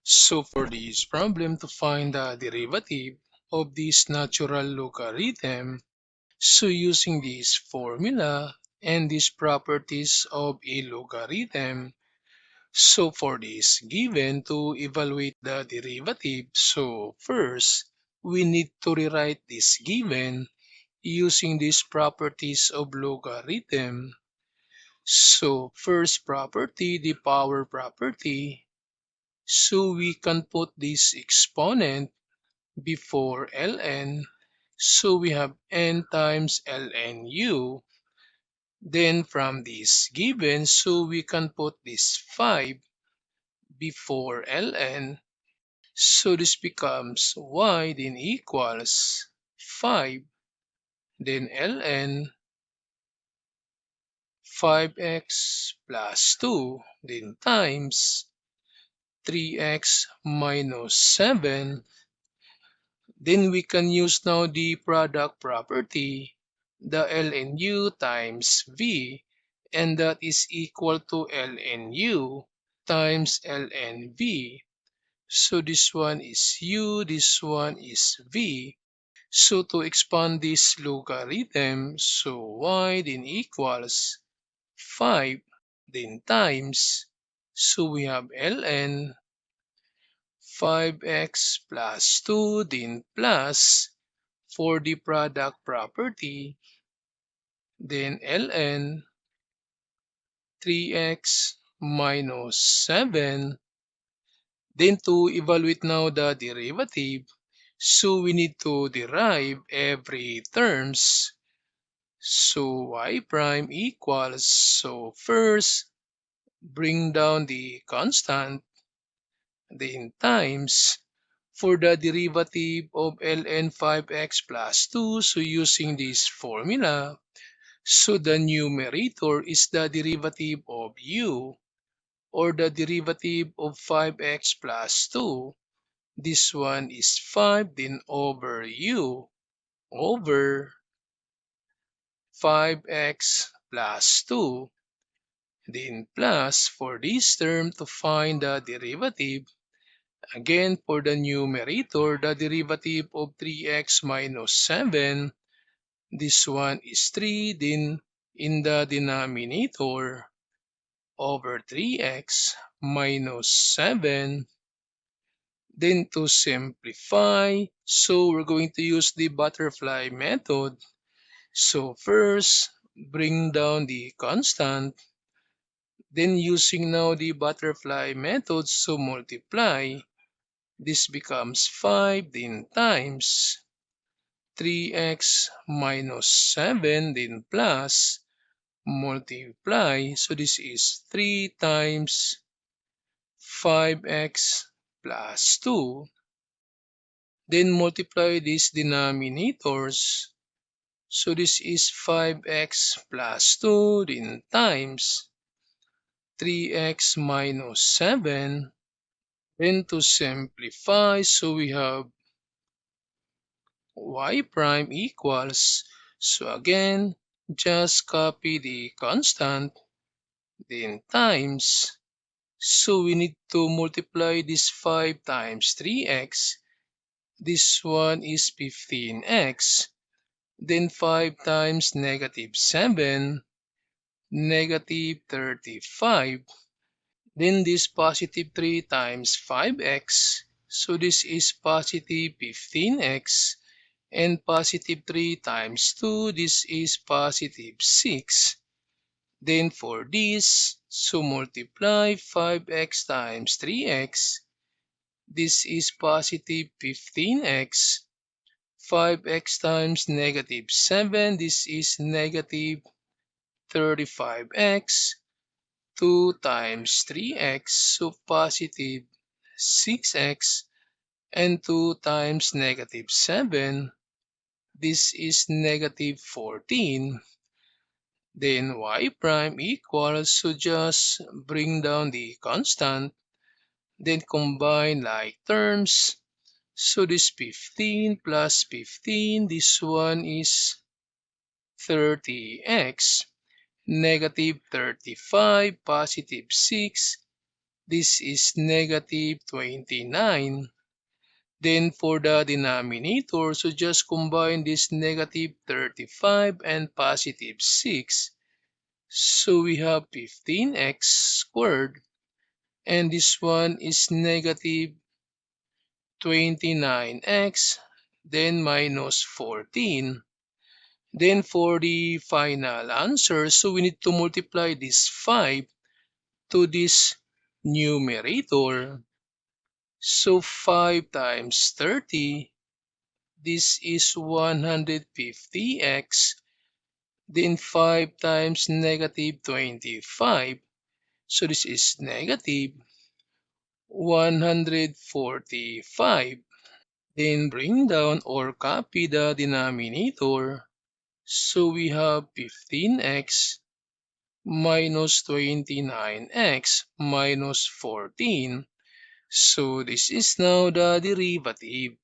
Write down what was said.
So for this problem, to find the derivative of this natural logarithm, so using this formula and these properties of a logarithm, so for this given to evaluate the derivative, so first we need to rewrite this given using these properties of logarithm. So first property, the power property. So we can put this exponent before ln. So we have n times ln u. Then from this given, so we can put this 5 before ln. So this becomes y then equals 5. Then ln 5x plus 2 then times 3x minus 7. Then we can use now the product property, the ln(u) times v, and that is equal to ln(u) times ln v. So this one is u, this one is v. So to expand this logarithm, so y then equals 5 then times, so we have ln 5x plus 2 then plus for the product property, then ln 3x minus 7. Then to evaluate now the derivative, so we need to derive every terms. So y prime equals, so first bring down the constant, then times for the derivative of ln 5x plus 2, so using this formula, so the numerator is the derivative of u, or the derivative of 5x plus 2. This one is 5 then over u over 5x plus 2. Then plus for this term to find the derivative. Again, for the numerator, the derivative of 3x minus 7. This one is 3, then in the denominator over 3x minus 7. Then to simplify, so we're going to use the butterfly method. So first, bring down the constant. Then using now the butterfly method, so multiply. This becomes 5, then times 3x minus 7, then plus multiply. So this is 3 times 5x plus 2. Then multiply these denominators. So this is 5x plus 2, then times 3x minus 7. Then to simplify, so we have y prime equals, so again, just copy the constant, then times, so we need to multiply this 5 times 3x. This one is 15x. Then 5 times negative 7, negative 35. Then this positive 3 times 5x. So this is positive 15x. And positive 3 times 2, this is positive 6. Then for this, so multiply 5x times 3x. This is positive 15x. 5x times negative 7, this is negative 35x. 2 times 3x, so positive 6x. And 2 times negative 7, this is negative 14. Then y prime equals, so just bring down the constant, then combine like terms. So this 15 plus 15, this one is 30x, negative 35, positive 6, This is negative 29. Then for the denominator, so just combine this negative 35 and positive 6. So we have 15x squared. And this one is negative 29x, then minus 14. Then for the final answer, so we need to multiply this 5 to this numerator. So 5 times 30, this is 150x. Then 5 times negative 25. So this is negative 145. Then bring down or copy the denominator. So we have 15x minus 29x minus 14. So this is now the derivative.